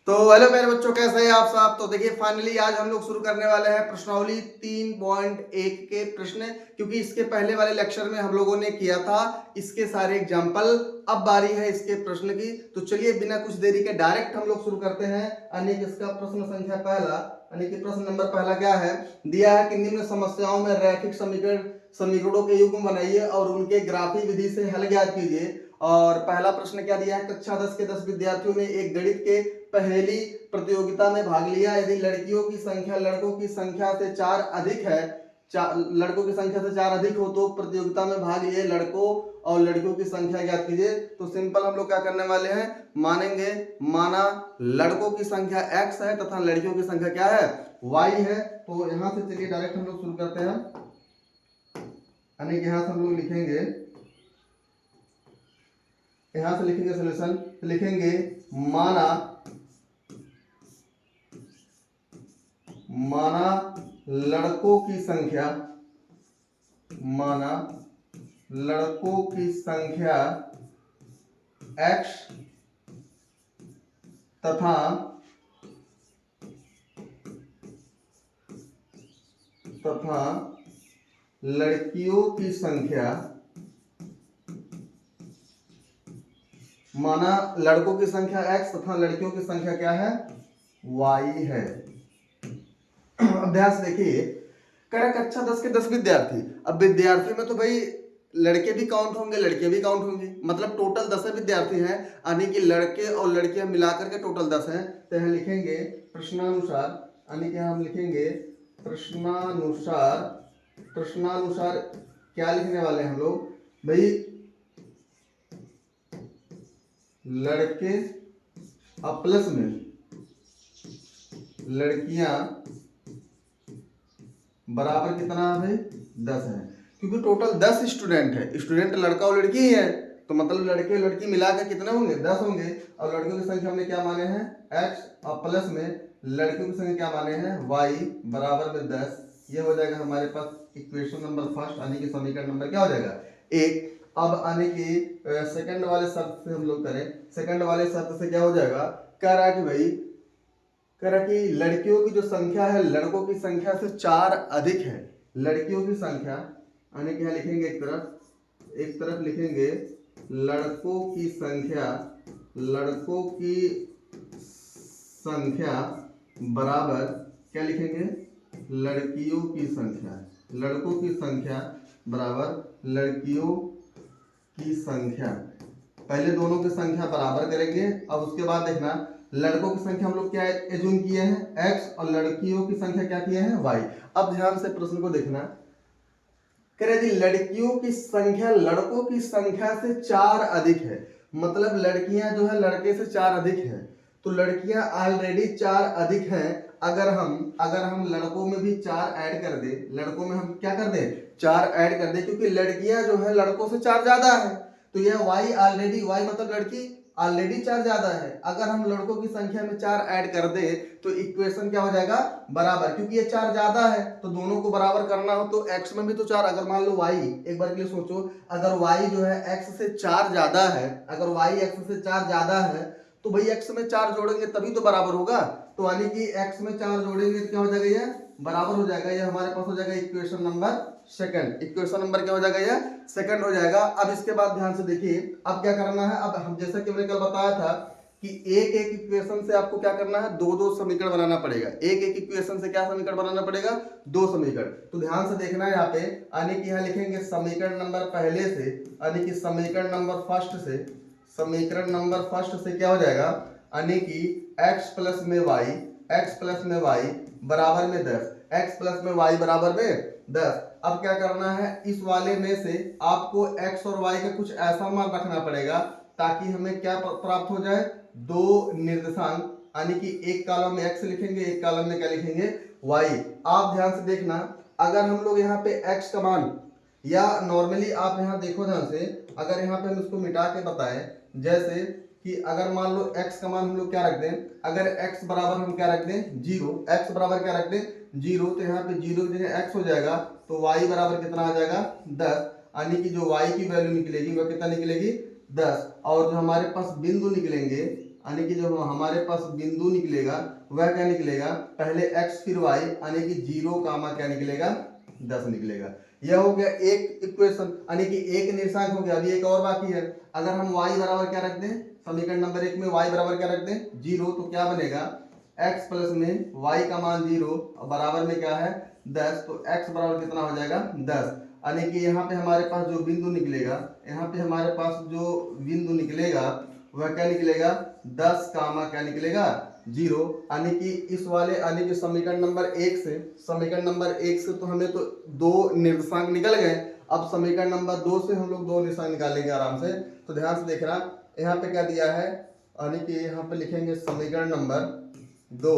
तो हेलो मेरे बच्चों, कैसे हैं आप सब। तो देखिए फाइनली आज हम लोग शुरू करने वाले हैं प्रश्नावली 3.1 के प्रश्न, क्योंकि इसके पहले वाले लेक्चर में हम लोगों ने किया था इसके सारे एग्जाम्पल। अब बारी है इसके प्रश्न की। तो चलिए बिना कुछ देरी के डायरेक्ट हम लोग शुरू करते हैं। यानी कि इसका प्रश्न संख्या पहला, यानी कि प्रश्न नंबर पहला क्या है, दिया है कि निम्न समस्याओं में रैखिक समीकरणों के युग्म बनाइए और उनके ग्राफी विधि से हल ज्ञात कीजिए। और पहला प्रश्न क्या दिया है, कक्षा 10 के 10 विद्यार्थियों ने एक गणित के पहेली प्रतियोगिता में भाग लिया। यदि लड़कियों की संख्या लड़कों की संख्या से 4 अधिक है, लड़कों की संख्या से 4 अधिक हो तो प्रतियोगिता में भाग लिए लड़कों और लड़कियों की संख्या ज्ञात कीजिए। तो सिंपल हम लोग क्या करने वाले हैं, मानेंगे, माना लड़कों की संख्या x है तथा लड़कियों की संख्या क्या है, y है। तो यहां से चलिए डायरेक्ट हम लोग शुरू करते हैं। यानी कि यहां से हम लोग लिखेंगे, यहां से लिखेंगे सोल्यूशन, लिखेंगे माना माना लड़कों की संख्या, माना लड़कों की संख्या x तथा लड़कियों की संख्या, माना लड़कों की संख्या x तथा लड़कियों की संख्या क्या है, y है। अभ्यास देखिए, कह कक्षा 10 के 10 विद्यार्थी। अब विद्यार्थी में तो भाई लड़के भी काउंट होंगे लड़के भी काउंट होंगे, मतलब टोटल 10 विद्यार्थी हैं। यानी कि लड़के और लड़कियां मिलाकर के टोटल 10 हैं। तो यहाँ लिखेंगे प्रश्नानुसार, यानी कि हम लिखेंगे प्रश्नानुसार, प्रश्नानुसार क्या लिखने वाले हैं हम लोग भाई, लड़के प्लस में लड़कियां बराबर कितना है भाई, 10 है। क्योंकि टोटल 10 स्टूडेंट है, स्टूडेंट लड़का और लड़की ही है, तो मतलब लड़के लड़की मिलाकर कितने होंगे, 10 होंगे। और लड़कियों की संख्या हमने क्या माने हैं, x और प्लस में लड़कियों की संख्या क्या माने हैं, y बराबर में 10। ये हो जाएगा हमारे पास इक्वेशन नंबर फर्स्ट, यानी कि समीकरण नंबर क्या हो जाएगा, एक। अब आने की सेकंड वाले शर्त से हम लोग करें, सेकंड वाले शर्त से क्या हो जाएगा, कह रहा है कि भाई, कह रहा कि लड़कियों की जो संख्या है लड़कों की संख्या से 4 अधिक है। लड़कियों की संख्या, यानी कि यहाँ लिखेंगे एक तरफ लिखेंगे लड़कों की संख्या, लड़कों की संख्या बराबर क्या लिखेंगे, लड़कियों की संख्या, लड़कों की संख्या बराबर लड़कियों की संख्या। पहले दोनों की संख्या बराबर करेंगे। अब उसके बाद देखना, लड़कों की संख्या हम लोग क्या एज्यूम किए हैं, x, और लड़कियों की संख्या क्या किए हैं, y। अब ध्यान से प्रश्न को देखना, कह रहे जी लड़कियों की संख्या लड़कों की संख्या से 4 अधिक है, मतलब लड़कियां जो है लड़के से 4 अधिक है। तो लड़कियां ऑलरेडी 4 अधिक हैं। अगर हम लड़कों में भी 4 ऐड कर दे, लड़कों में हम क्या कर दे, 4 ऐड कर दे, क्योंकि लड़कियां जो है लड़कों से 4 ज्यादा है। तो यह y ऑलरेडी, y मतलब लड़की ऑलरेडी 4 ज्यादा है। अगर हम लड़कों की संख्या में 4 ऐड कर दे तो इक्वेशन क्या हो जाएगा, बराबर, क्योंकि ये 4 ज्यादा है तो दोनों को बराबर करना हो तो x में भी तो 4, अगर मान लो y, एक बार के लिए सोचो, अगर y जो है x से 4 ज्यादा है, अगर y x से 4 ज्यादा है तो भाई x में 4 जोड़ेंगे तभी तो बराबर होगा। तो यानी कि x में 4 जोड़ेंगे तो क्या हो जाएगा, ये बराबर हो जाएगा। ये हमारे पास हो जाएगा equation number second, equation number क्या हो जाएगा, ये सेकंड हो जाएगा। अब इसके बाद ध्यान से देखिए, अब क्या करना है, अब हम जैसा कि मैंने कल बताया था कि एक एक इक्वेशन से आपको क्या करना है, दो दो समीकरण बनाना पड़ेगा। एक एक इक्वेशन से क्या समीकरण बनाना पड़ेगा, दो समीकरण। तो ध्यान से देखना है यहाँ पे, यानी कि यहाँ लिखेंगे समीकरण नंबर पहले से, यानी कि समीकरण नंबर फर्स्ट से, समीकरण नंबर फर्स्ट से क्या हो जाएगा, यानी कि x प्लस में y, x प्लस में y बराबर में 10, x प्लस में y बराबर में 10। अब क्या करना है, इस वाले में से आपको x और y का कुछ ऐसा मान रखना पड़ेगा ताकि हमें क्या प्राप्त हो जाए, दो निर्देशांक, यानी कि एक कॉलम में x लिखेंगे, एक कॉलम में क्या लिखेंगे, y। आप ध्यान से देखना, अगर हम लोग यहाँ पे x का मान, या नॉर्मली आप यहाँ देखो ध्यान से, अगर यहाँ पे हम इसको मिटा के बताएं, जैसे कि अगर मान लो x का मान हम लोग क्या रख दें, अगर x बराबर हम क्या रख दें, 0, x बराबर क्या रख दें, 0, तो यहाँ पे 0 की जगह x हो जाएगा, तो y बराबर कितना आ जाएगा, 10। यानी कि जो y की वैल्यू निकलेगी वह कितना निकलेगी, 10। और जो हमारे पास बिंदु निकलेंगे, यानी कि जो हमारे पास बिंदु निकलेगा वह क्या निकलेगा, पहले x फिर y, यानी कि 0 कामा क्या निकलेगा, 10 निकलेगा। यह हो गया एक इक्वेशन, यानी कि एक निर्देशांक हो गया। अभी एक और बाकी है। अगर हम y बराबर क्या रख दें, समीकरण नंबर 1 में y बराबर क्या रख दें, 0, तो क्या बनेगा, x प्लस में y का मान 0 बराबर में क्या है, 10। तो x बराबर कितना हो जाएगा, 10। यानी कि यहाँ पे हमारे पास जो बिंदु निकलेगा, यहाँ पे हमारे पास जो बिंदु निकलेगा वह क्या निकलेगा, 10 कामा क्या निकलेगा, 0। यानी कि इस वाले, यानी कि समीकरण नंबर 1 से, समीकरण नंबर 1 से तो हमें तो दो निर्देशांक निकल गए। अब समीकरण नंबर 2 से हम लोग दो निर्देशांक निकालेंगे आराम से। तो ध्यान से देखना, यहाँ पे क्या दिया है, यानी कि यहाँ पे लिखेंगे समीकरण नंबर 2,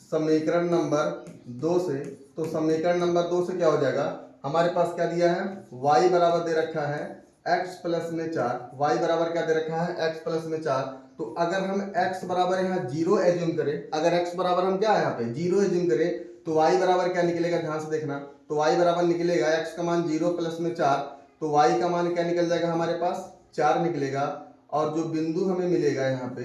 समीकरण नंबर 2 से, तो समीकरण नंबर 2 से क्या हो जाएगा, हमारे पास क्या दिया है, y बराबर दे रखा है x प्लस में 4, y बराबर क्या दे रखा है, x प्लस में 4। तो अगर हम x बराबर यहाँ 0 एज्यूम करें, अगर x बराबर हम क्या है यहाँ पे 0 एज्यूम करें, तो y बराबर क्या निकलेगा, ध्यान से देखना। तो y बराबर निकलेगा x का मान 0 प्लस में 4, तो y का मान क्या निकल जाएगा, हमारे पास 4 निकलेगा। और जो बिंदु हमें मिलेगा यहाँ पे,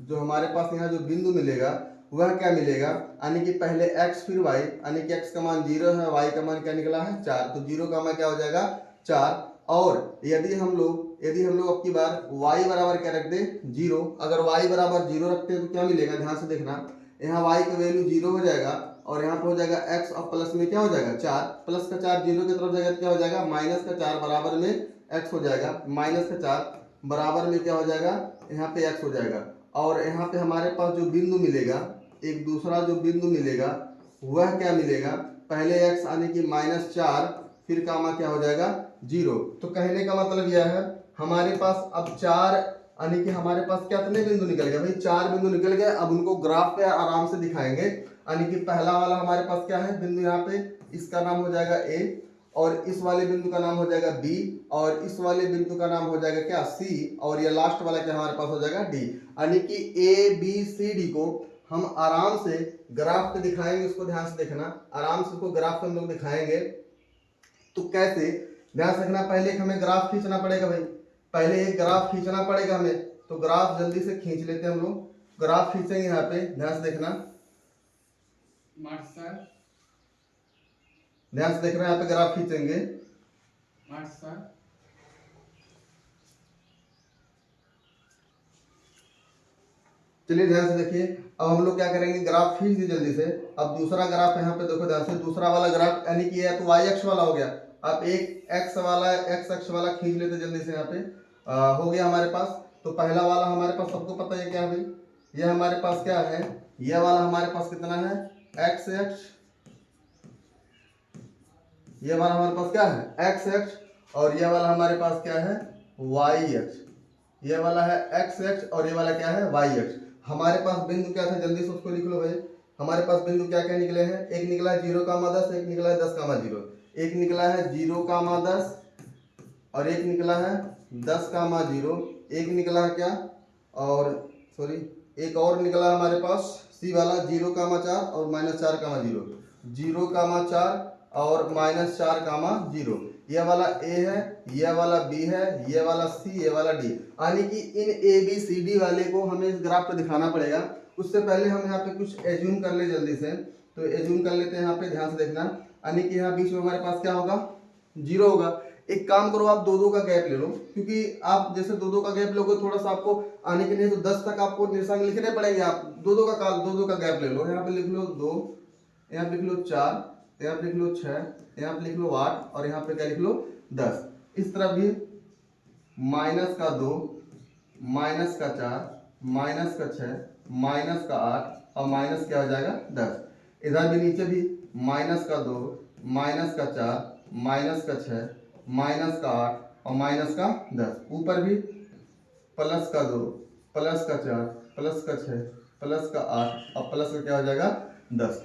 जो हमारे पास यहाँ जो बिंदु मिलेगा वह क्या मिलेगा, यानी कि पहले x फिर y, यानी कि x का मान 0 है, y का मान क्या निकला है 4, तो 0 का मान क्या हो जाएगा 4। और यदि हम लोग अब की बार y बराबर क्या रख दे 0, अगर y बराबर 0 रखते हैं तो क्या मिलेगा, ध्यान से देखना, यहाँ y का वैल्यू 0 हो जाएगा और यहाँ पे हो जाएगा x, और प्लस में क्या हो जाएगा 4, प्लस का 4 0 की तरफ जाएगा तो क्या हो जाएगा, माइनस का 4 बराबर में x हो जाएगा, माइनस का 4 बराबर में क्या हो जाएगा, यहाँ पे x हो जाएगा। और यहाँ पे हमारे पास जो बिंदु मिलेगा, एक दूसरा जो बिंदु मिलेगा वह क्या मिलेगा, पहले x यानी कि -4, फिर कामा क्या हो जाएगा 0। तो कहने का मतलब यह है, हमारे पास अब 4, यानी कि हमारे पास कितने बिंदु निकल गए भाई, 4 बिंदु निकल गए। अब उनको ग्राफ पे आराम से दिखाएंगे। यानी कि पहला वाला हमारे पास क्या है बिंदु, यहाँ पे इसका नाम हो जाएगा a, और इस वाले बिंदु का नाम हो जाएगा b, और इस वाले बिंदु का नाम हो जाएगा क्या c, और ये लास्ट वाला क्या हमारे पास हो जाएगा d। यानी कि a b c d को हम आराम से ग्राफ पे दिखाएंगे। उसको ध्यान से देखना, आराम से उसको ग्राफ पे हम लोग दिखाएंगे। तो कैसे, ध्यान से रखना, पहले एक हमें ग्राफ खींचना पड़ेगा भाई, पहले एक ग्राफ खींचना पड़ेगा हमें। तो ग्राफ जल्दी से खींच लेते हैं हम लोग, ग्राफ खींचेंगे यहाँ पे, ध्यान से देखना, ध्यान से देखना, यहाँ पे ग्राफ खींचेंगे। चलिए ध्यान से देखिए, अब हम लोग क्या करेंगे, ग्राफ खींच दी जल्दी से। अब दूसरा ग्राफ यहाँ पे देखो ध्यान से, दूसरा वाला ग्राफ, यानी कि यह तो y अक्ष वाला हो गया। अब एक x अक्ष वाला खींच लेते जल्दी से, यहाँ पे हो गया हमारे पास। तो पहला वाला हमारे पास सबको पता है क्या है भाई, यह हमारे पास क्या है, यह वाला हमारे पास कितना है x अक्ष, यह वाला हमारे पास क्या है x अक्ष, और यह वाला हमारे पास क्या है y अक्ष। ये वाला है x अक्ष और ये वाला क्या है y अक्ष। हमारे पास बिंदु क्या था, जल्दी से उसको लिख लो भाई। हमारे पास बिंदु क्या क्या निकले हैं, एक निकला है 0,10, एक निकला है 10,0, एक निकला है 0,10 और एक निकला है 10,0, एक निकला है क्या, और सॉरी एक और निकला है हमारे पास सी वाला 0,4 और -4,0, 0,4 और -4,0। ये वाला ए है, ये वाला बी है, ये वाला सी, ये वाला डी। यानी कि इन ए बी सी डी वाले को हमें इस ग्राफ पे दिखाना पड़ेगा। उससे पहले हम यहाँ पे कुछ एज्यूम कर ले जल्दी से। तो एज्यूम कर लेते हैं यहाँ पे, ध्यान से देखना। यानी कि यहाँ बीच में हमारे पास क्या होगा, 0 होगा। एक काम करो, आप 2-2 का गैप ले लो, क्योंकि आप जैसे 2-2 का गैप लोगे थोड़ा सा आपको आने के लिए, तो 10 तक आपको निर्देशांक लिखने पड़ेंगे। आप 2-2 का गैप ले लो। यहाँ पे लिख लो 2, यहाँ पे लिख लो 4, यहाँ पे लिख लो 6, यहाँ पे लिख लो 8, और यहाँ पे क्या लिख लो 10। इस तरफ भी -2, -4, -6, -8 और माइनस क्या हो जाएगा 10। इधर भी नीचे भी -2, -4, -6, -8 और -10। ऊपर भी +2, +4, +6, +8 और प्लस का क्या हो जाएगा 10।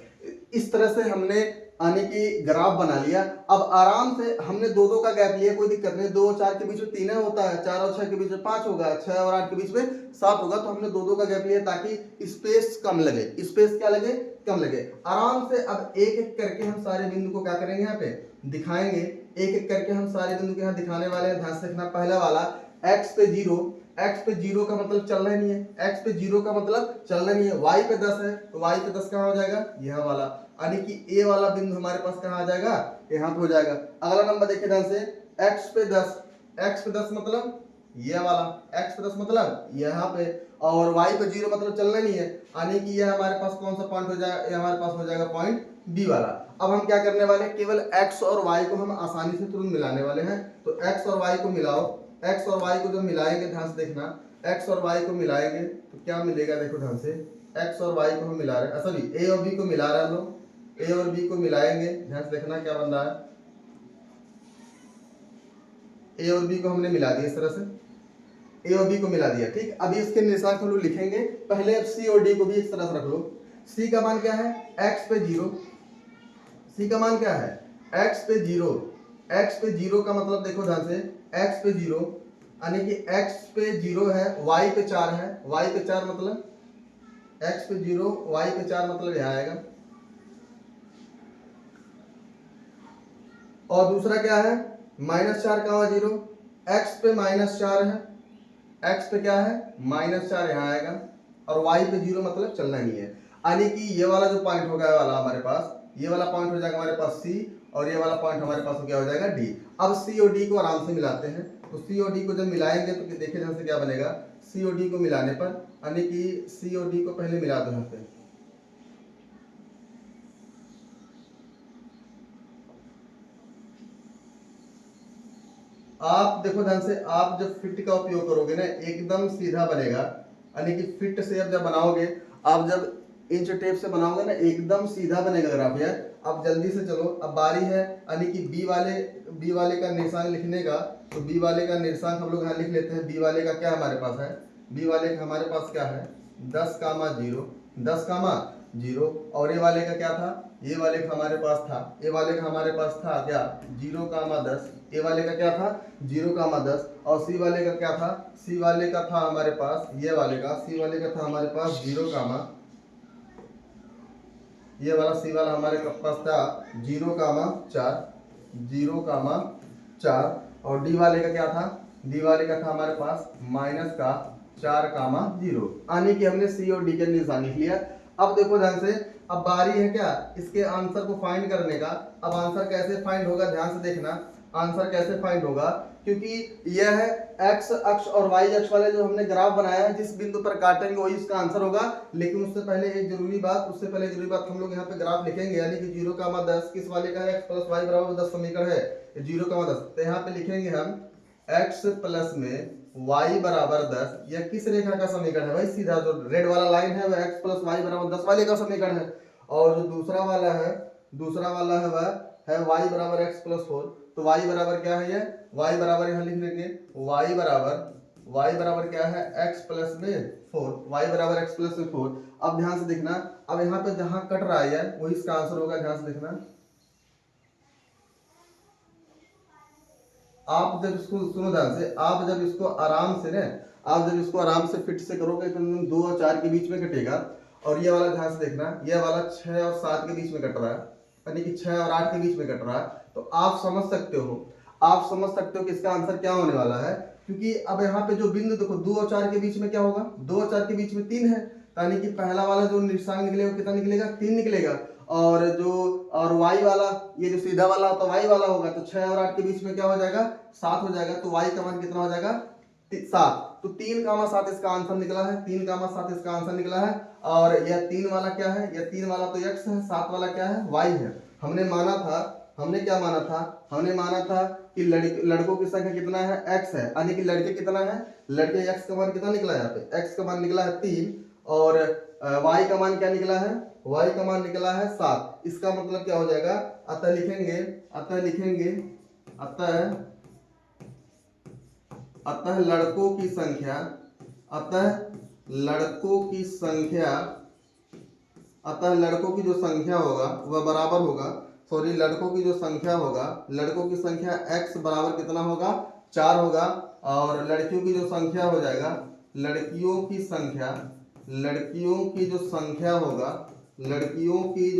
इस तरह से हमने आने की ग्राफ बना लिया। अब आराम से हमने 2-2 का गैप लिया, कोई दिक्कत नहीं। 2 और 4 के बीच में 3 होता है, 4 और 6 के बीच में 5 होगा, 6 और 8 के बीच में 7 होगा। तो हमने 2-2 का गैप लिया ताकि स्पेस कम लगे, स्पेस क्या लगे, कम लगे। आराम से अब एक एक करके हम सारे बिंदु को क्या करेंगे, यहाँ पे दिखाएंगे। एक एक करके हम सारे बिंदु को यहाँ दिखाने वाले हैं। ध्यान से देखना, पहला वाला x पे 0, x पे 0 का मतलब चलना ही नहीं है, x पे 0 का मतलब चलना नहीं है। y पे 10 है तो y पे 10 कहाँ हो जाएगा, यह वाला, यानी कि a वाला बिंदु हमारे पास कहाँ आ जाएगा, यहाँ पे हो जाएगा। अगला नंबर देखिए ध्यान से, x पे 10, x पे 10 मतलब यह वाला, x पे 10 मतलब यहाँ पे, और y पे 0 मतलब चलना नहीं है, यानी कि यह हमारे पास कौन सा पॉइंट हो जाएगा, यह हमारे पास हो जाएगा पॉइंट बी वाला। अब हम क्या करने वाले, केवल x और y को हम आसानी से तुरंत मिलाने वाले हैं। तो x और y को मिलाओ, x और y को जब मिलाएंगे, ध्यान से देखना, x और y को मिलाएंगे तो क्या मिलेगा, देखो ध्यान से, x और y को हम मिला रहे हैं, सॉरी a और b को मिला रहे हैं हम लोग, a और b को मिलाएंगे, ध्यान से देखना क्या बन रहा है, a और b को हमने मिला दिया, इस तरह से a और b को मिला दिया, ठीक। अभी इसके निर्देशांक हम लोग लिखेंगे, पहले अब c और d को भी इस तरह से रख लो। c का मान क्या है, x पे 0, c का मान क्या है, x पे 0, x पे 0 का मतलब देखो ध्यान से, x पे 0 यानी कि x पे 0 है, y पे 4 है, y पे 4 मतलब x पे 0, y पे 4 मतलब यहाँ आएगा। और दूसरा क्या है, -4 का 0, x पे -4 है, x पे क्या है -4 यहाँ आएगा, और y पे 0 मतलब चलना नहीं है, यानी कि ये वाला जो पॉइंट होगा वाला हमारे पास, ये वाला पॉइंट हो जाएगा हमारे पास c, और ये वाला पॉइंट हमारे पास क्या हो जाएगा d। अब c और d को आराम से मिलाते हैं, तो c और d को जब मिलाएंगे तो देखिए ध्यान से क्या बनेगा, c और d को मिलाने पर, यानी कि c और d को पहले मिला दो यहाँ पे, आप देखो ध्यान से, आप जब फिट का उपयोग करोगे ना एकदम सीधा बनेगा, यानी कि फिट से जब बनाओगे, आप जब इंच टेप से बनाओगे ना एकदम सीधा बनेगा ग्राफ यार। अब जल्दी से चलो, अब बारी है, यानी कि बी वाले का निर्देशांक लिखने का, तो बी वाले का निर्देशांक हम लोग यहाँ लिख लेते हैं। बी वाले का क्या हमारे पास है, बी वाले का हमारे पास क्या है 10,0, 10,0, और ए वाले का क्या था, ए वाले का हमारे पास था, ए वाले का हमारे पास था क्या 0,10, ए वाले का क्या था 0,10, और सी वाले का क्या था, सी वाले का था हमारे पास, ये वाले का सी वाले का था हमारे पास 0, ये वाला सी वाला हमारे पास था 0,4, 0,4, और डी वाले का क्या था, डी वाले का था हमारे पास -4,0, यानी कि हमने सी और डी के निशान लिख लिया। अब देखो ध्यान से, अब बारी है क्या इसके आंसर को फाइंड करने का। अब आंसर कैसे फाइंड होगा, ध्यान से देखना, आंसर कैसे फाइंड होगा, क्योंकि यह है एक्स अक्ष और वाई अक्ष वाले जो हमने ग्राफ बनाया है, जिस बिंदु पर काटेंगे वही इसका आंसर होगा। लेकिन उससे पहले एक जरूरी बात, हम लोग यहाँ पे ग्राफ लिखेंगे, यानी कि 0,10 किस वाले का है, x प्लस वाई बराबर 10 समीकरण है 0,10, तो यहाँ पे लिखेंगे हम x प्लस में y बराबर 10, यह किस रेखा का समीकरण है भाई, सीधा जो रेड वाला लाइन है वह x प्लस वाई बराबर 10 वाले का समीकरण है, और जो दूसरा वाला है वह है y बराबर x प्लस 4, तो y बराबर क्या है, ये y बराबर यहाँ लिख लेंगे, y बराबर क्या है x प्लस में 4, y बराबर x प्लस में 4। अब ध्यान से देखना, अब यहाँ पे जहां कट रहा है वही इसका आंसर होगा, ध्यान से देखना। आप जब इसको सुनो ध्यान से, आप जब इसको आराम से फिट से करोगे तो 2 और 4 के बीच में कटेगा, और ये वाला ध्यान से देखना, ये वाला 6 और 7 के बीच में कट रहा है, यानी कि 6 और 8 के बीच में कट रहा है, तो आप समझ सकते हो कि इसका आंसर क्या होने वाला है। क्योंकि अब यहाँ पे जो बिंदु देखो 2 और 4 के बीच में क्या होगा, 2 और 4 के बीच में 3 है, यानी कि पहला वाला जो निर्देशांक निकलेगा कितना निकलेगा 3 निकलेगा, और y वाला ये जो सीधा वाला होता है y वाला होगा, तो 6 और 8 के बीच में क्या हो जाएगा 7 हो जाएगा, तो y का मान कितना हो जाएगा 7, तो 3,7 इसका आंसर निकला है, 3,7 इसका आंसर निकला है। और यह 3 वाला क्या है, यह 3 वाला तो x है, 7 वाला क्या है y है। हमने माना था कि लड़कों की संख्या कितना है x है, यानी कि लड़के कितना है, लड़के x का मान कितना निकला है, यहाँ पे x का मान निकला है 3, और y का मान क्या निकला है, y का मान निकला है 7। इसका मतलब क्या हो जाएगा, अतः लिखेंगे अतः लड़कों की संख्या लड़कों की जो संख्या होगा वह बराबर होगा, लड़कों की संख्या x बराबर कितना होगा 4 होगा, और लड़कियों की जो संख्या हो जाएगा, लड़कियों की जो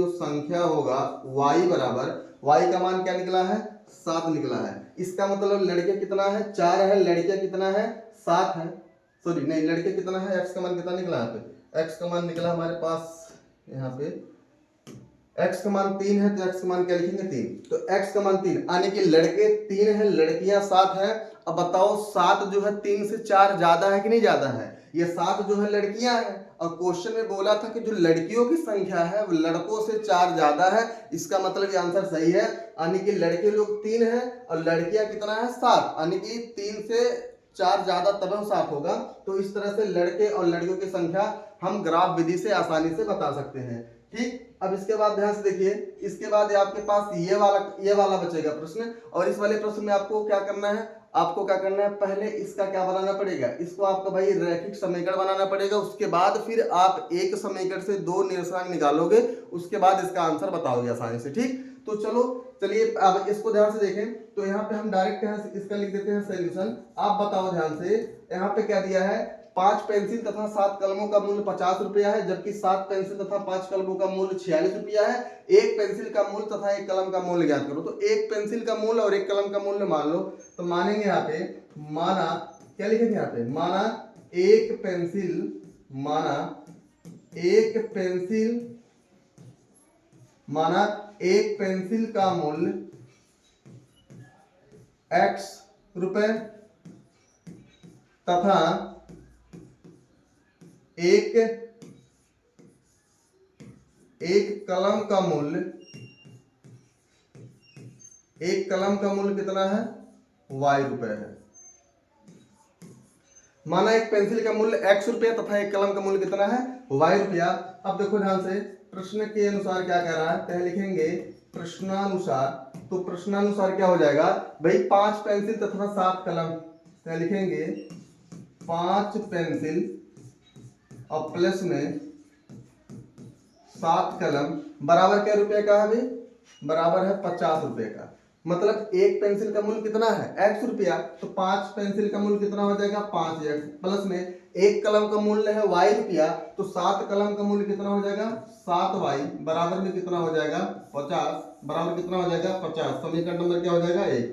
संख्या होगा y बराबर, y का मान क्या निकला है 7 निकला है। इसका मतलब लड़के कितना है 4 है, लड़कियां कितना है 7 है, सॉरी नहीं, लड़के कितना है, एक्स का मान कितना निकला यहाँ पे, एक्स का मान निकला हमारे पास यहाँ पे एक्स का मान 3 है, तो एक्स का मान क्या लिखेंगे 3, तो एक्स का मान 3 यानी कि लड़के 3 है, लड़कियां 7 है। अब बताओ 7 जो है 3 से 4 ज्यादा है कि नहीं ज्यादा है, ये 7 जो है लड़कियां हैं, और क्वेश्चन में बोला था कि जो लड़कियों की संख्या है वो लड़कों से 4 ज्यादा है, इसका मतलब ये आंसर सही है, यानी कि लड़के लोग 3 है और लड़कियां कितना है 7, यानी कि 3 से 4 ज्यादा तब हम 7 होगा। तो इस तरह से लड़के और लड़कियों की संख्या हम ग्राफ विधि से आसानी से बता सकते हैं। ठीक, अब इसके बाद ध्यान से देखिए, इसके बाद आपके पास ये वाला बचेगा प्रश्न, और इस वाले प्रश्न में आपको क्या करना है, आपको क्या करना है, पहले इसका क्या बनाना पड़ेगा, इसको आपको भाई रैखिक समीकरण बनाना पड़ेगा, उसके बाद फिर आप एक समीकरण से 2 निरसांक निकालोगे, उसके बाद इसका आंसर बताओगे आसानी से। ठीक, तो चलो चलिए अब इसको ध्यान से देखें, तो यहाँ पे हम डायरेक्ट इसका लिख देते हैं सोल्यूशन। आप बताओ ध्यान से, यहाँ पे क्या दिया है, 5 पेंसिल तथा 7 कलमों का मूल्य 50 रुपया है, जबकि 7 पेंसिल तथा 5 कलमों का मूल्य 46 रुपया है। एक पेंसिल का मूल्य तथा एक कलम का मूल्य ज्ञात करो। तो एक पेंसिल का मूल्य और एक कलम का मूल्य मान लो, तो मानेंगे यहाँ पे, माना क्या लिखेंगे यहाँ पे, माना एक पेंसिल, माना एक पेंसिल का मूल्य x रुपए तथा एक कलम का मूल्य कितना है, y रुपए है। माना एक पेंसिल का मूल्य x रुपया तथा एक कलम का मूल्य कितना है, y रुपया। अब देखो ध्यान से, प्रश्न के अनुसार क्या कह रहा है, पहले लिखेंगे प्रश्नानुसार, तो प्रश्नानुसार क्या हो जाएगा भाई, 5 पेंसिल तथा 7 कलम, क्या लिखेंगे 5 पेंसिल और प्लस में 7 कलम बराबर क्या रुपए का है भाई, बराबर है 50 रुपए का। मतलब एक पेंसिल का मूल्य कितना है, x रुपया, तो 5 पेंसिल का मूल्य कितना हो जाएगा 5x, प्लस में एक कलम का मूल्य है y रुपया, तो 7 कलम का मूल्य कितना हो जाएगा 7y, बराबर में कितना हो जाएगा 50, बराबर कितना हो जाएगा 50। समीकरण नंबर क्या हो जाएगा 1।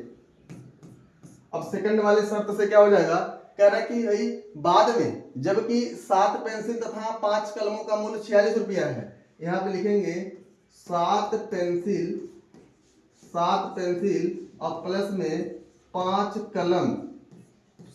अब सेकंड वाले शर्त से क्या हो जाएगा, कह रहा है कि भाई बाद में जबकि 7 पेंसिल तथा 5 कलमों का मूल्य 46 रुपया है, यहाँ पे लिखेंगे 7 पेंसिल और प्लस में 5 कलम,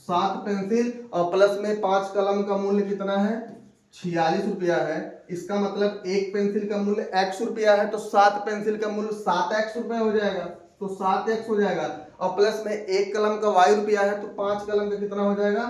7 पेंसिल और प्लस में 5 कलम का मूल्य कितना है 46 रुपया है। इसका मतलब एक पेंसिल का मूल्य x रुपया है, तो 7 पेंसिल का मूल्य 7x रुपया हो जाएगा, तो 7x हो जाएगा, और प्लस में एक कलम का y रुपया है, तो 5 कलम का कितना हो जाएगा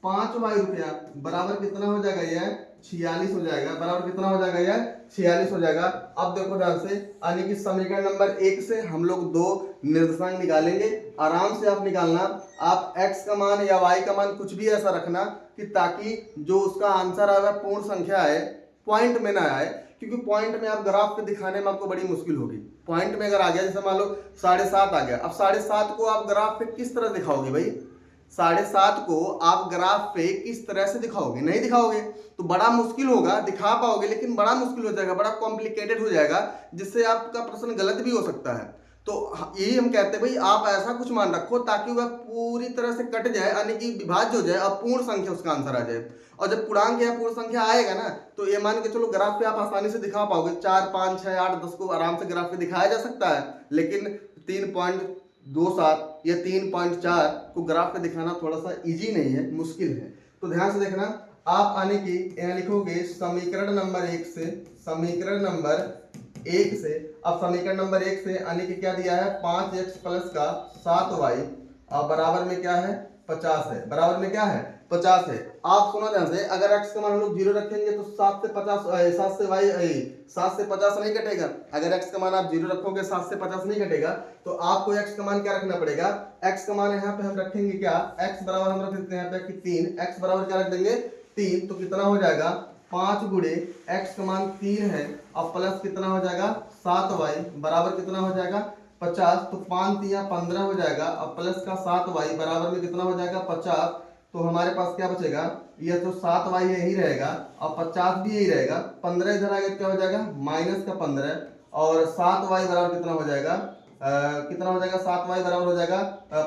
5y रुपया, बराबर कितना हो जाएगा यह 46 हो जाएगा, बराबर कितना हो जाएगा यह 46 हो जाएगा। अब देखो ध्यान से, यानी कि समीकरण नंबर 1 से हम लोग 2 निर्देशांक निकालेंगे, आराम से आप निकालना, आप x का मान या y का मान कुछ भी ऐसा रखना कि ताकि जो उसका आंसर आएगा पूर्ण संख्या आए, पॉइंट में ना आए, क्योंकि पॉइंट में आप ग्राफ पे दिखाने में आपको बड़ी मुश्किल होगी। पॉइंट में अगर आ गया, जैसे मान लो 7.5 आ गया, अब 7.5 को आप ग्राफ पे किस तरह दिखाओगे भाई, 7.5 को आप ग्राफ पे किस तरह से दिखाओगे, नहीं दिखाओगे तो बड़ा मुश्किल होगा, दिखा पाओगे लेकिन बड़ा मुश्किल हो जाएगा, बड़ा कॉम्प्लिकेटेड हो जाएगा, जिससे आपका प्रश्न गलत भी हो सकता है। तो यही हम कहते हैं भाई, आप ऐसा कुछ मान रखो ताकि वह पूरी तरह से कट जाए, यानी कि विभाज्य हो जाए और पूर्ण संख्या उसका आंसर आ जाए। और जब पूर्णांक या पूर्ण संख्या आएगा ना, तो ये मान के चलो ग्राफ पे आप आसानी से दिखा पाओगे, 4 5 6 8 10 को आराम से ग्राफ पे दिखाया जा सकता है, लेकिन 3.27 या 3.4 को ग्राफ पे दिखाना थोड़ा सा इजी नहीं है, मुश्किल है। तो ध्यान से देखना, आप आने की यहाँ लिखोगे समीकरण नंबर 1 से, समीकरण नंबर 1 से, अब समीकरण नंबर 1 से आने की क्या दिया है 5x प्लस का 7y और बराबर में क्या है 50 है, बराबर में क्या है 50 है। आप सुनो ध्यान से, अगर x का मान हम लोग 0 रखेंगे तो 7 से 50 नहीं कटेगा, अगर x का मान आप 0 रखोगे 7 से 50 नहीं कटेगा, तो आपको x का मान क्या रखना पड़ेगा, x का मान यहाँ पे हम रखेंगे क्या, x बराबर हम रख देते हैं यहाँ पे कि 3, x बराबर क्या रख देंगे 3, तो कितना हो जाएगा 5 गुणे x का मान 3 है और प्लस कितना हो जाएगा 7y बराबर कितना हो जाएगा 50, तो 5 3 15 हो जाएगा और प्लस का 7y बराबर में कितना हो जाएगा 50। तो हमारे पास क्या बचेगा, ये तो 7y यही रहेगा और 50 भी यही रहेगा, 15 इधर आगे क्या हो जाएगा माइनस का 15 और 7y बराबर कितना हो जाएगा कितना हो जाएगा 7y बराबर हो जाएगा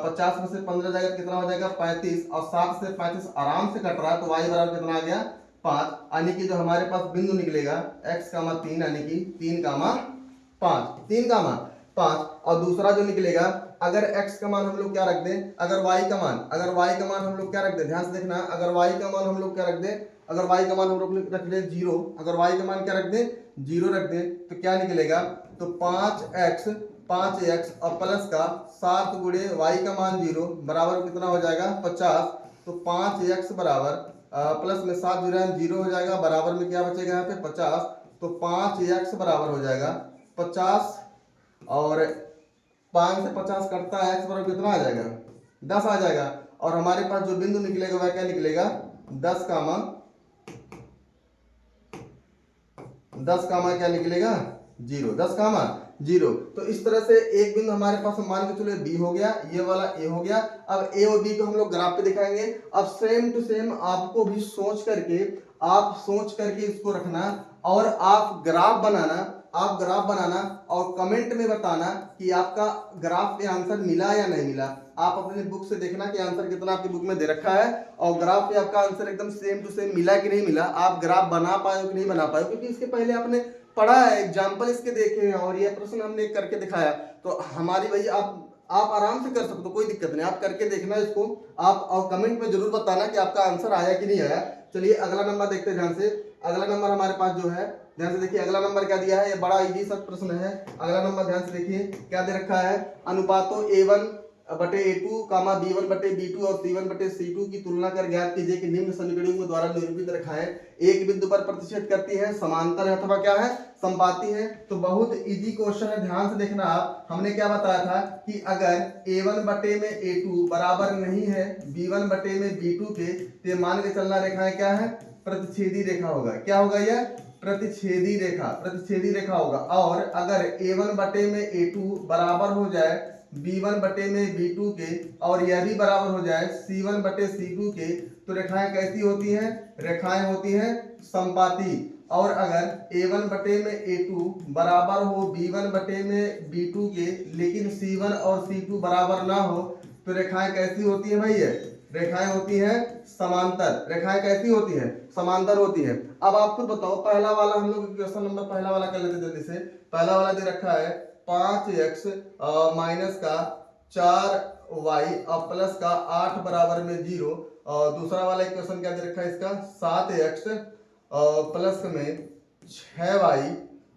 50 में से 15 जाएगा कितना हो जाएगा 35 और 7 से 35 आराम से कट रहा है तो y बराबर कितना आ गया 5 यानी कि जो हमारे पास बिंदु निकलेगा x, 3 यानी कि 3, 5 3, 5 और दूसरा जो निकलेगा अगर x का मान हम लोग क्या रख दें अगर y का मान हम लोग क्या रख दें ध्यान से देखना अगर y का मान हम लोग क्या रख दें अगर y का मान हम लोग रख दें 0 अगर y का मान क्या रख दें 0 रख दें तो क्या निकलेगा तो 5x और प्लस का 7 गुणे y का मान 0 बराबर कितना हो जाएगा 50 तो 5x बराबर प्लस में 7 जुड़ा 0 हो जाएगा बराबर में क्या बचेगा यहाँ पे 50 तो 5x बराबर हो जाएगा 50 और 5 से 50 कटता है x बराबर कितना आ जाएगा 10 आ जाएगा और हमारे पास जो बिंदु निकलेगा वह क्या निकलेगा 10 कामा क्या निकलेगा 0 10 कामा 0 तो इस तरह से एक बिंदु हमारे पास मान के चलो बी हो गया ये वाला ए हो गया अब ए और बी को हम लोग ग्राफ पे दिखाएंगे अब सेम टू सेम आपको भी सोच करके इसको रखना और आप ग्राफ बनाना और कमेंट में बताना कि आपका ग्राफ पे आंसर मिला या नहीं मिला आप अपने बुक से देखना कि आंसर कितना आपकी बुक में दे रखा है और ग्राफ पे आपका आंसर एकदम सेम टू सेम मिला कि नहीं मिला आप ग्राफ बना पाए कि नहीं बना पाए क्योंकि इसके पहले आपने पढ़ा है एग्जाम्पल इसके देखे हैं और ये प्रश्न हमने करके दिखाया तो हमारी भाई आप आराम से कर सकते हो कोई दिक्कत नहीं आप करके देखना इसको आप और कमेंट में जरूर बताना कि आपका आंसर आया कि नहीं आया। चलिए अगला नंबर देखते हैं ध्यान से अगला नंबर हमारे पास जो है ध्यान से देखिए अगला नंबर क्या दिया है ये बड़ा इजी सा प्रश्न है अगला नंबर ध्यान से देखिए क्या दे रखा है अनुपातों a1 बटे a2 कामा b1 बटे b2 और c1 बटे c2 की तुलना कर ज्ञात कीजिए कि निम्न समीकरणों के द्वारा निरूपित रखा है एक बिंदु पर प्रतिच्छेद करती है समांतर है अथवा क्या है संपाती है तो बहुत इजी क्वेश्चन है ध्यान से देखना आप हमने क्या बताया था कि अगर a1 बटे में a2 बराबर नहीं है b1 बटे में b2 के तो मान के चलना रेखाएं क्या है प्रतिच्छेदी रेखा होगा क्या होगा यह प्रतिच्छेदी रेखा होगा और अगर a1 बटे में a2 बराबर हो जाए b1 बटे में b2 के और यह भी बराबर हो जाए c1 बटे c2 के तो रेखाएं कैसी होती हैं रेखाएं होती हैं संपाती और अगर a1 बटे में a2 बराबर हो b1 बटे में b2 के लेकिन c1 और c2 बराबर ना हो तो रेखाएं कैसी होती है भाई ये रेखाएं होती हैं समांतर रेखाएं कैसी होती हैं समांतर होती हैं। अब आप खुद बताओ पहला वाला हम लोग क्वेश्चन नंबर पहला वाला कर लेते जल्दी से पहला वाला दे रखा है 5x माइनस का 4y और प्लस का 8 बराबर में 0 और दूसरा वाला इक्वेशन क्या दे रखा है इसका 7x प्लस में 6y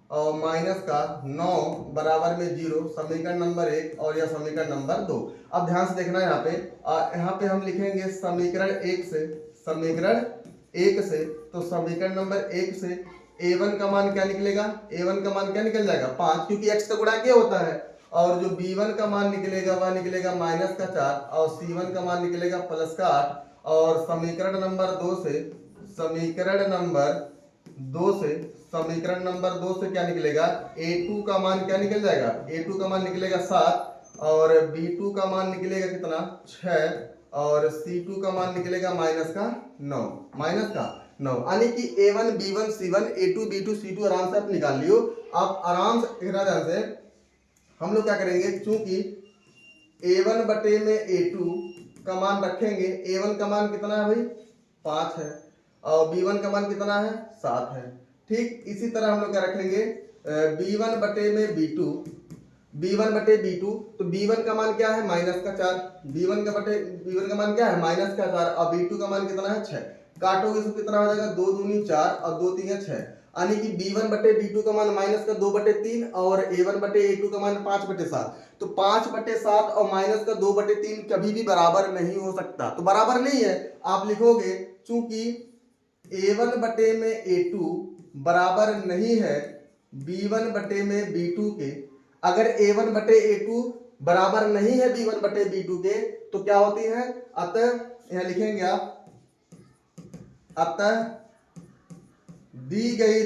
और माइनस का 9 बराबर में 0 समीकरण नंबर 1 और यह समीकरण नंबर 2। अब ध्यान से देखना यहाँ पे हम लिखेंगे समीकरण 1 से तो समीकरण नंबर 1 से a1 का मान क्या निकलेगा a1 का मान क्या निकल जाएगा 5 क्योंकि x का गुणा क्या होता है और जो b1 का मान निकलेगा वह निकलेगा माइनस का 4 और c1 का मान निकलेगा प्लस का 8 और समीकरण नंबर 2 से समीकरण नंबर 2 से क्या निकलेगा a2 का मान क्या निकल जाएगा a2 का मान निकलेगा 7 और b2 का मान निकलेगा कितना 6 और c2 का मान निकलेगा माइनस का 9 यानी कि a1 b1 c1 a2 b2 c2 आराम से आप निकाल लियो आप आराम से देखना ध्यान से हम लोग क्या करेंगे चूंकि a1 बटे में a2 का मान रखेंगे a1 का मान कितना है भाई 5 है और b1 का मान कितना है 7 है ठीक इसी तरह हम लोग क्या रखेंगे b1 बटे में b2 तो b1 का मान क्या है माइनस का 4 b1 का मान क्या है माइनस का 4 और b2 का मान कितना है 6 काटोगे तो कितना हो जाएगा 2 दूनी 4 और 2 तीन 6 यानी कि b1 बटे b2 का मान माइनस का 2 बटे 3 और a1 बटे a2 का मान 5 बटे 7 तो 5 बटे 7 और माइनस का 2 बटे 3 कभी भी बराबर नहीं हो सकता तो बराबर नहीं है आप लिखोगे चूंकि a1 बटे में a2 बराबर नहीं है b1 बटे में b2 के अगर a1 बटे a2 बराबर नहीं है b1 बटे b2 के तो क्या होती है अतः यहां लिखेंगे आप अतः दी गई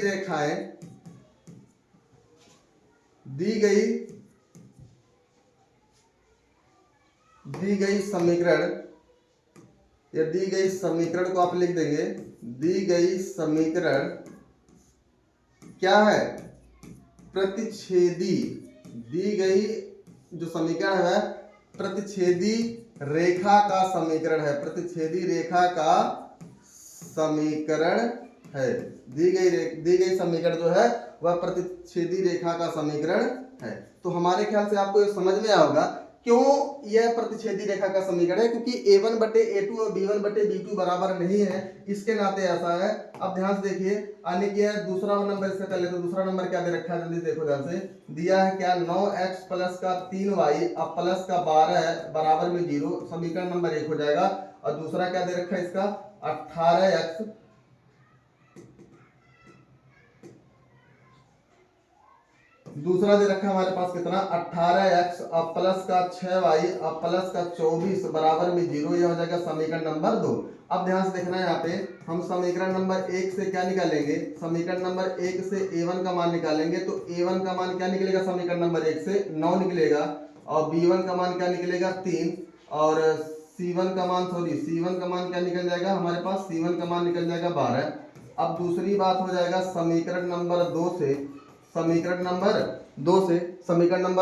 समीकरण या दी गई समीकरण को आप लिख देंगे दी गई समीकरण क्या है प्रतिच्छेदी दी गई जो समीकरण है प्रतिच्छेदी रेखा का समीकरण है, प्रतिच्छेदी रेखा का समीकरण है। दी गई समीकरण जो है वह प्रतिच्छेदी रेखा का समीकरण है। तो हमारे ख्याल से आपको ये समझ में आएगा क्यों यह प्रतिच्छेदी रेखा का समीकरण है, क्योंकि a1 बटे a2 और b1 बटे b2 बराबर नहीं है, इसके नाते ऐसा है। अब ध्यान से देखिए, यानी कि दूसरा नंबर इससे कर ले तो दूसरा नंबर क्या दे रखा है, जल्दी देखो ध्यान से। दिया है क्या 9x प्लस का 3y अब प्लस का 12 है बराबर में 0, समीकरण नंबर 1 हो जाएगा। और दूसरा क्या दे रखा है इसका 18x दूसरा दे रखा है हमारे पास कितना 18x अब प्लस का 6y अब प्लस का 24 बराबर में 0, यह हो जाएगा समीकरण नंबर 2। अब ध्यान से देखना है यहाँ पे हम समीकरण नंबर 1 से क्या निकालेंगे, समीकरण नंबर 1 से a1 का मान निकालेंगे। तो a1 का मान क्या निकलेगा समीकरण नंबर 1 से 9 निकलेगा, और b1 का मान क्या निकलेगा 3, और c1 का मान क्या निकल जाएगा हमारे पास, c1 का मान निकल जाएगा 12। अब दूसरी बात हो जाएगा समीकरण नंबर 2 से, समीकरण नंबर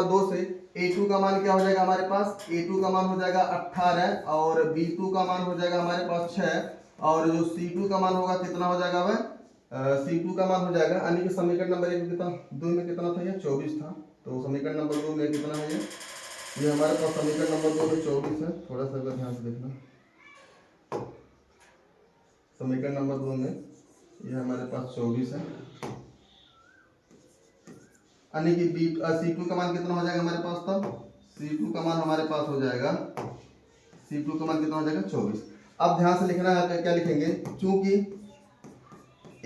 2 से a2 का मान क्या हो जाएगा हमारे पास, a2 का मान हो जाएगा 18 और b2 का मान हो जाएगा हमारे पास 6, और जो c2 का मान होगा कितना हो जाएगा वह c2 का मान हो जाएगा, यानी कि समीकरण नंबर 1 में कितना 2 में कितना था ये 24 था, तो समीकरण नंबर 2 में कितना है ये हमारे पास समीकरण नंबर 2 में 24 है। थोड़ा सा ध्यान से देखना, समीकरण नंबर 2 में ये हमारे पास 24 है, यानी कि C2 का मान कितना हो जाएगा हमारे पास, तब C2 का मान हमारे पास हो जाएगा, C2 का मान कितना हो जाएगा 24। अब ध्यान से लिखना है, क्या लिखेंगे, चूंकि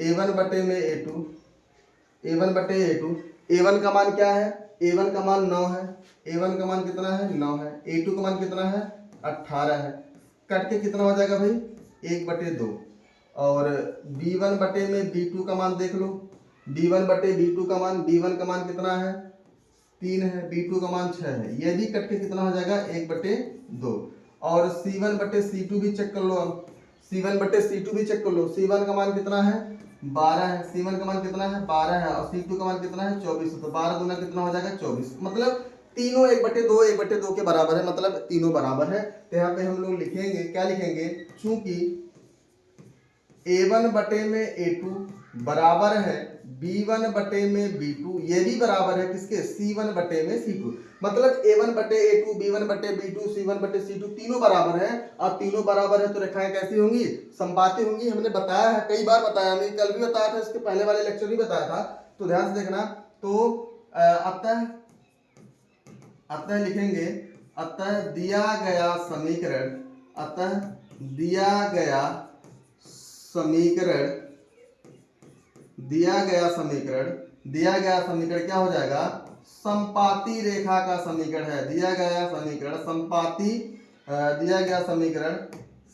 A1 बटे में A2, A1 का मान क्या है, A1 का मान 9 है, A1 का मान कितना है 9 है, A2 का मान कितना है 18 है, कट के कितना हो जाएगा भाई 1 बटे 2, और B1 बटे में B2 का मान देख लो, B1 बटे B2 का मान, B1 का मान कितना है 3 है, B2 का मान 6 है, ये भी कट के कितना हो जाएगा 1 बटे 2, और C1 बटे C2 भी चेक कर लो, अब C1 बटे C2 भी चेक कर लो, C1 का मान कितना है 12 है, C1 का मान कितना है 12 है, और C2 का मान कितना है 24, तो 12 दूना कितना हो जाएगा 24, मतलब तीनों 1 बटे 2 के बराबर है, मतलब तीनों बराबर है। तो यहाँ पे हम लोग लिखेंगे, क्या लिखेंगे, चूंकि A1 बटे में A2 बराबर है B1 बटे में B2, ये भी बराबर है किसके C1 बटे में C2, मतलब A1 बटे A2 B1 बटे B2 C1 बटे C2 तीनों बराबर है, और तीनों बराबर है तो रेखाएं कैसी होंगी, समपाती होंगी। हमने बताया है, कई बार बताया, हमने कल भी बताया था, इसके पहले वाले लेक्चर भी बताया था, तो ध्यान से देखना। तो अतः लिखेंगे, अतः दिया गया समीकरण क्या हो जाएगा, समपाती रेखा का समीकरण है। दिया गया समीकरण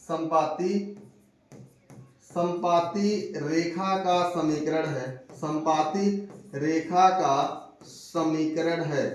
समपाती रेखा का समीकरण है, समपाती रेखा का समीकरण है।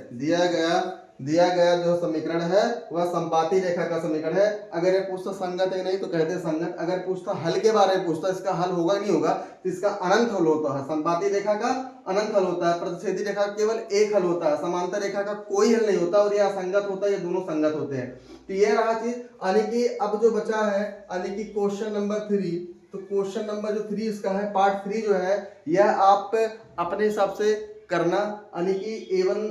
दिया गया जो समीकरण है वह समपाती रेखा का समीकरण है। अगर ये पूछता संगत है नहीं तो कहते संगत, अगर पूछता हल के बारे में पूछता, इसका हल होगा नहीं होगा, तो इसका अनंत हल होता है। समपाती रेखा का अनंत हल होता है, प्रतिच्छेदी रेखा का केवल एक हल होता है, समांतर रेखा का कोई हल नहीं होता, और यह असंगत होता है, ये दोनों संगत होते हैं। तो ये रहा चीज, यानी कि अब जो बचा है, यानी कि क्वेश्चन नंबर 3, तो क्वेश्चन नंबर जो 3 इसका है, पार्ट 3 जो है, यह आप अपने हिसाब से करना, यानी कि A1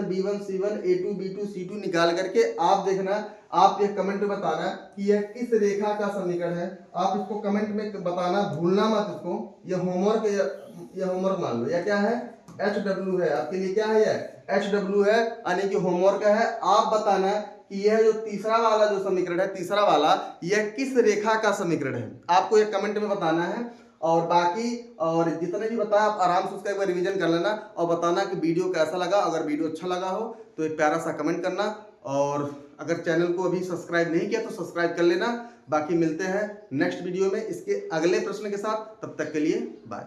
B1 C1 A2 B2 C2 निकाल करके आप देखना, आप ये कमेंट में बताना कि यह किस रेखा का समीकरण है। आप इसको कमेंट में बताना, भूलना मत इसको, ये होमवर्क मान लो, यह क्या है HW है, आपके लिए क्या है यह HW है, यानी कि होमवर्क है। आप बताना कि यह जो तीसरा वाला जो समीकरण है, तीसरा वाला, यह किस रेखा का समीकरण है, आपको यह कमेंट में बताना है। और बाकी और जितने भी बताया आप आराम से उसका एक बार रिवीजन कर लेना, और बताना कि वीडियो कैसा लगा। अगर वीडियो अच्छा लगा हो तो एक प्यारा सा कमेंट करना, और अगर चैनल को अभी सब्सक्राइब नहीं किया तो सब्सक्राइब कर लेना। बाकी मिलते हैं नेक्स्ट वीडियो में इसके अगले प्रश्न के साथ, तब तक के लिए बाय।